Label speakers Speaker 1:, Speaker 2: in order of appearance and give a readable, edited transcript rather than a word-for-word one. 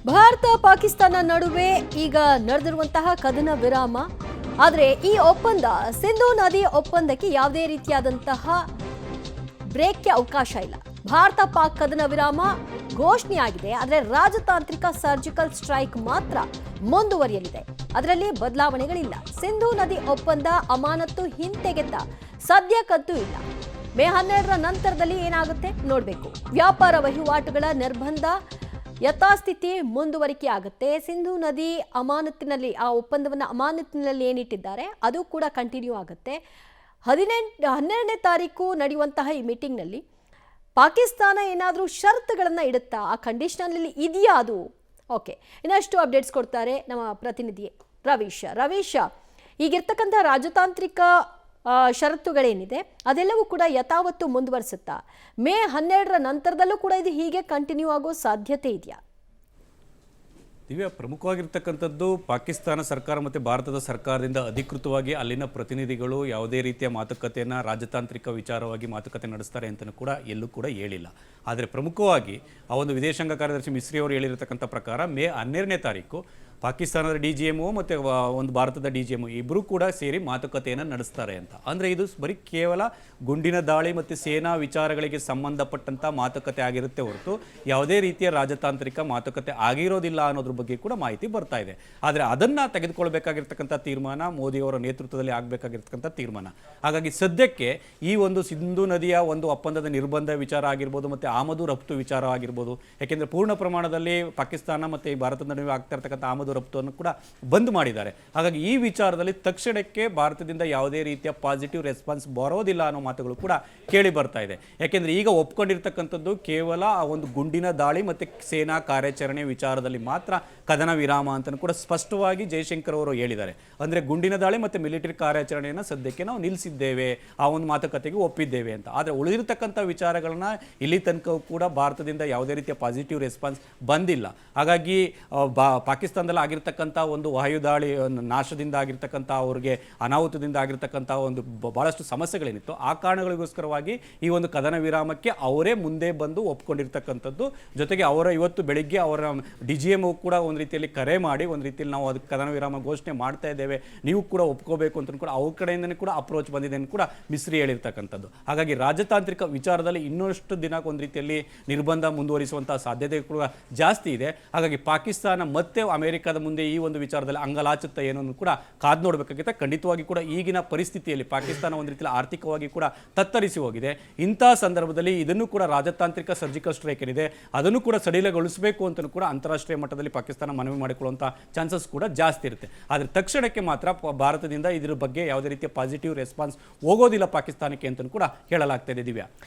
Speaker 1: ಭಾರತ ಪಾಕಿಸ್ತಾನ ನಡುವೆ ಈಗ ನಡೆದಿರುವಂತಹ ಕದನ ವಿರಾಮ. ಆದರೆ ಈ ಒಪ್ಪಂದ ಸಿಂಧೂ ನದಿ ಒಪ್ಪಂದಕ್ಕೆ ಯಾವುದೇ ರೀತಿಯಾದಂತಹ ಬ್ರೇಕ್ಗೆ ಅವಕಾಶ ಇಲ್ಲ. ಭಾರತ ಪಾಕ್ ಕದನ ವಿರಾಮ ಘೋಷಣೆಯಾಗಿದೆ, ಆದರೆ ರಾಜತಾಂತ್ರಿಕ ಸರ್ಜಿಕಲ್ ಸ್ಟ್ರೈಕ್ ಮಾತ್ರ ಮುಂದುವರಿಯಲಿದೆ. ಅದರಲ್ಲಿ ಬದಲಾವಣೆಗಳಿಲ್ಲ. ಸಿಂಧೂ ನದಿ ಒಪ್ಪಂದ ಅಮಾನತು ಹಿಂತೆಗೆತ ಸದ್ಯಕ್ಕಂತೂ ಇಲ್ಲ. ಮೇ 12ರ ನಂತರದಲ್ಲಿ ಏನಾಗುತ್ತೆ ನೋಡಬೇಕು. ವ್ಯಾಪಾರ ವಹಿವಾಟುಗಳ ನಿರ್ಬಂಧ ಯಥಾಸ್ಥಿತಿ ಮುಂದುವರಿಕೆ ಆಗುತ್ತೆ. ಸಿಂಧೂ ನದಿ ಅಮಾನತಿನಲ್ಲಿ ಆ ಒಪ್ಪಂದವನ್ನು ಅಮಾನತಿನಲ್ಲಿ ಏನಿಟ್ಟಿದ್ದಾರೆ ಅದು ಕೂಡ ಕಂಟಿನ್ಯೂ ಆಗುತ್ತೆ. 12ನೇ ತಾರೀಕು ನಡೆಯುವಂತಹ ಈ ಮೀಟಿಂಗ್ನಲ್ಲಿ ಪಾಕಿಸ್ತಾನ ಏನಾದರೂ ಷರತ್ತುಗಳನ್ನು ಇಡುತ್ತಾ, ಆ ಕಂಡೀಷನಲ್ಲಿ ಇದೆಯಾ ಅದು? ಓಕೆ, ಇನ್ನಷ್ಟು ಅಪ್ಡೇಟ್ಸ್ ಕೊಡ್ತಾರೆ ನಮ್ಮ ಪ್ರತಿನಿಧಿ ರವೀಶ್. ಈಗಿರ್ತಕ್ಕಂಥ ರಾಜತಾಂತ್ರಿಕ ಷರತ್ತುಗಳೇನಿದೆ ಅದೆಲ್ಲವೂ ಕೂಡ ಯಥಾವತ್ತು ಮುಂದುವರಿಸುತ್ತಾ ಮೇ 12ರ ನಂತರದಲ್ಲೂ ಕೂಡ ಇದು ಹೀಗೆ ಕಂಟಿನ್ಯೂ ಆಗೋ ಸಾಧ್ಯತೆ ಇದೆಯಾ?
Speaker 2: ದಿವ್ಯಾ, ಪ್ರಮುಖವಾಗಿರ್ತಕ್ಕಂಥದ್ದು ಪಾಕಿಸ್ತಾನ ಸರ್ಕಾರ ಮತ್ತು ಭಾರತದ ಸರ್ಕಾರದಿಂದ ಅಧಿಕೃತವಾಗಿ ಅಲ್ಲಿನ ಪ್ರತಿನಿಧಿಗಳು ಯಾವುದೇ ರೀತಿಯ ಮಾತುಕತೆಯನ್ನು ರಾಜತಾಂತ್ರಿಕ ವಿಚಾರವಾಗಿ ಮಾತುಕತೆ ನಡೆಸ್ತಾರೆ ಅಂತಲೂ ಕೂಡ ಎಲ್ಲೂ ಕೂಡ ಹೇಳಿಲ್ಲ. ಆದರೆ ಪ್ರಮುಖವಾಗಿ ಆ ಒಂದು ವಿದೇಶಾಂಗ ಕಾರ್ಯದರ್ಶಿ ಮಿಸ್ರಿ ಅವರು ಹೇಳಿರತಕ್ಕಂಥ ಪ್ರಕಾರ ಮೇ 12ನೇ ತಾರೀಕು ಪಾಕಿಸ್ತಾನದ DGMO ಮತ್ತು ಒಂದು ಭಾರತದ DGMO ಇಬ್ಬರೂ ಕೂಡ ಸೇರಿ ಮಾತುಕತೆಯನ್ನು ನಡೆಸ್ತಾರೆ ಅಂತ. ಅಂದರೆ ಇದು ಬರೀ ಕೇವಲ ಗುಂಡಿನ ದಾಳಿ ಮತ್ತು ಸೇನಾ ವಿಚಾರಗಳಿಗೆ ಸಂಬಂಧಪಟ್ಟಂಥ ಮಾತುಕತೆ ಆಗಿರುತ್ತೆ ಹೊರತು ಯಾವುದೇ ರೀತಿಯ ರಾಜತಾಂತ್ರಿಕ ಮಾತುಕತೆ ಆಗಿರೋದಿಲ್ಲ ಅನ್ನೋದ್ರ ಬಗ್ಗೆ ಕೂಡ ಮಾಹಿತಿ ಬರ್ತಾ ಇದೆ. ಆದರೆ ಅದನ್ನು ತೆಗೆದುಕೊಳ್ಬೇಕಾಗಿರ್ತಕ್ಕಂಥ ತೀರ್ಮಾನ ಮೋದಿಯವರ ನೇತೃತ್ವದಲ್ಲಿ ಆಗಬೇಕಾಗಿರ್ತಕ್ಕಂಥ ತೀರ್ಮಾನ. ಹಾಗಾಗಿ ಸದ್ಯಕ್ಕೆ ಈ ಒಂದು ಸಿಂಧೂ ನದಿಯ ಒಂದು ಒಪ್ಪಂದದ ನಿರ್ಬಂಧ ವಿಚಾರ ಆಗಿರ್ಬೋದು ಮತ್ತು ಆಮದು ರಫ್ತು ವಿಚಾರ ಆಗಿರ್ಬೋದು, ಯಾಕೆಂದರೆ ಪೂರ್ಣ ಪ್ರಮಾಣದಲ್ಲಿ ಪಾಕಿಸ್ತಾನ ಮತ್ತು ಈ ಭಾರತದ ನಡುವೆ ಆಗ್ತಾ ಇರ್ತಕ್ಕಂಥ ಆಮದು ರಫ್ತನ್ನು ಕೂಡ ಬಂದ್ ಮಾಡಿದ್ದಾರೆ. ಹಾಗಾಗಿ ಈ ವಿಚಾರದಲ್ಲಿ ತಕ್ಷಣಕ್ಕೆ ಭಾರತದಿಂದ ಯಾವುದೇ ರೀತಿಯ ಪಾಸಿಟಿವ್ ರೆಸ್ಪಾನ್ಸ್ ಬರೋದಿಲ್ಲ ಅನ್ನೋ ಮಾತುಗಳು ಕೂಡ ಕೇಳಿ ಬರ್ತಾ ಇದೆ. ಯಾಕೆಂದರೆ ಈಗ ಒಪ್ಕೊಂಡಿರ್ತಕ್ಕಂಥದ್ದು ಕೇವಲ ಆ ಒಂದು ಗುಂಡಿನ ದಾಳಿ ಮತ್ತು ಸೇನಾ ಕಾರ್ಯಾಚರಣೆ ವಿಚಾರದಲ್ಲಿ ಮಾತ್ರ ಕದನ ವಿರಾಮ ಅಂತ ಕೂಡ ಸ್ಪಷ್ಟವಾಗಿ ಜೈಶಂಕರ್ ಅವರು ಹೇಳಿದ್ದಾರೆ. ಅಂದರೆ ಗುಂಡಿನ ದಾಳಿ ಮತ್ತು ಮಿಲಿಟರಿ ಕಾರ್ಯಾಚರಣೆಯನ್ನು ಸದ್ಯಕ್ಕೆ ನಾವು ನಿಲ್ಲಿಸಿದ್ದೇವೆ, ಆ ಒಂದು ಮಾತುಕತೆಗೆ ಒಪ್ಪಿದ್ದೇವೆ ಅಂತ. ಆದರೆ ಉಳಿದಿರ್ತಕ್ಕಂಥ ವಿಚಾರಗಳನ್ನ ಇಲ್ಲಿ ತನಕ ಕೂಡ ಭಾರತದಿಂದ ಯಾವುದೇ ರೀತಿಯ ಪಾಸಿಟಿವ್ ರೆಸ್ಪಾನ್ಸ್ ಬಂದಿಲ್ಲ. ಹಾಗಾಗಿ ಪಾಕಿಸ್ತಾನದಲ್ಲಿ ಆಗಿರ್ತಕ್ಕಂಥ ಒಂದು ವಾಯುದಾಳಿ ನಾಶದಿಂದ ಆಗಿರ್ತಕ್ಕಂಥ ಅವ್ರಿಗೆ ಅನಾಹುತದಿಂದ ಆಗಿರ್ತಕ್ಕಂಥ ಒಂದು ಭಾಳಷ್ಟು ಸಮಸ್ಯೆಗಳೇನಿತ್ತು, ಆ ಕಾರಣಗಳಿಗೋಸ್ಕರವಾಗಿ ಈ ಒಂದು ಕದನ ವಿರಾಮಕ್ಕೆ ಅವರೇ ಮುಂದೆ ಬಂದು ಒಪ್ಕೊಂಡಿರ್ತಕ್ಕಂಥದ್ದು. ಜೊತೆಗೆ ಅವರ ಇವತ್ತು ಬೆಳಿಗ್ಗೆ ಅವರ DGMO ಕೂಡ ಒಂದು ರೀತಿಯಲ್ಲಿ ಕರೆ ಮಾಡಿ ಒಂದು ರೀತಿಯಲ್ಲಿ ನಾವು ಅದಕ್ಕೆ ಕದನ ವಿರಾಮ ಘೋಷಣೆ ಮಾಡ್ತಾ ಇದ್ದೇವೆ, ನೀವು ಕೂಡ ಒಪ್ಕೋಬೇಕು ಅಂತ ಕೂಡ ಅವ್ರ ಕಡೆಯಿಂದನೇ ಕೂಡ ಅಪ್ರೋಚ್ ಬಂದಿದೆ ಅಂತ ಕೂಡ ಮಿಸ್ರಿ ಹೇಳಿರ್ತಕ್ಕಂಥದ್ದು. ಹಾಗಾಗಿ ರಾಜತಾಂತ್ರಿಕ ವಿಚಾರದಲ್ಲಿ ಇನ್ನಷ್ಟು ದಿನ ಒಂದು ರೀತಿಯಲ್ಲಿ ನಿರ್ಬಂಧ ಮುಂದುವರಿಸುವಂತಹ ಸಾಧ್ಯತೆ ಕೂಡ ಜಾಸ್ತಿ ಇದೆ. ಹಾಗಾಗಿ ಪಾಕಿಸ್ತಾನ ಮತ್ತೆ ಅಮೆರಿಕದ ಮುಂದೆ ಈ ಒಂದು ವಿಚಾರದಲ್ಲಿ ಅಂಗಲಾಚುತ್ತಾ ಏನನ್ನು ಕೂಡ ಕಾದು ನೋಡಬೇಕಾಗುತ್ತೆ. ಖಂಡಿತವಾಗಿ ಕೂಡ ಈಗಿನ ಪರಿಸ್ಥಿತಿಯಲ್ಲಿ ಪಾಕಿಸ್ತಾನ ಒಂದು ರೀತಿಯಲ್ಲಿ ಆರ್ಥಿಕವಾಗಿ ಕೂಡ ತತ್ತರಿಸಿ ಹೋಗಿದೆ. ಇಂತಹ ಸಂದರ್ಭದಲ್ಲಿ ಇದನ್ನು ಕೂಡ ರಾಜತಾಂತ್ರಿಕ ಸರ್ಜಿಕಲ್ ಸ್ಟ್ರೈಕ್ ಏನಿದೆ ಅದನ್ನು ಕೂಡ ಸಡಿಲಗೊಳಿಸಬೇಕು ಅಂತ ಕೂಡ ಅಂತಾರಾಷ್ಟ್ರೀಯ ಮಟ್ಟದಲ್ಲಿ ಪಾಕಿಸ್ತಾನ ಮನವಿ ಮಾಡಿಕೊಳ್ಳುವಂಥ ಚಾನ್ಸಸ್ ಕೂಡ ಜಾಸ್ತಿ ಇರುತ್ತೆ. ಆದರೆ ತಕ್ಷಣಕ್ಕೆ ಮಾತ್ರ ಭಾರತದಿಂದ ಇದರ ಬಗ್ಗೆ ಯಾವುದೇ ರೀತಿಯ ಪಾಸಿಟಿವ್ ರೆಸ್ಪಾನ್ಸ್ ಹೋಗೋದಿಲ್ಲ ಪಾಕಿಸ್ತಾನಕ್ಕೆ ಅಂತ ಕೂಡ ಹೇಳಲಾಗ್ತಾ ಇದೆ. ದಿವ್ಯಾ.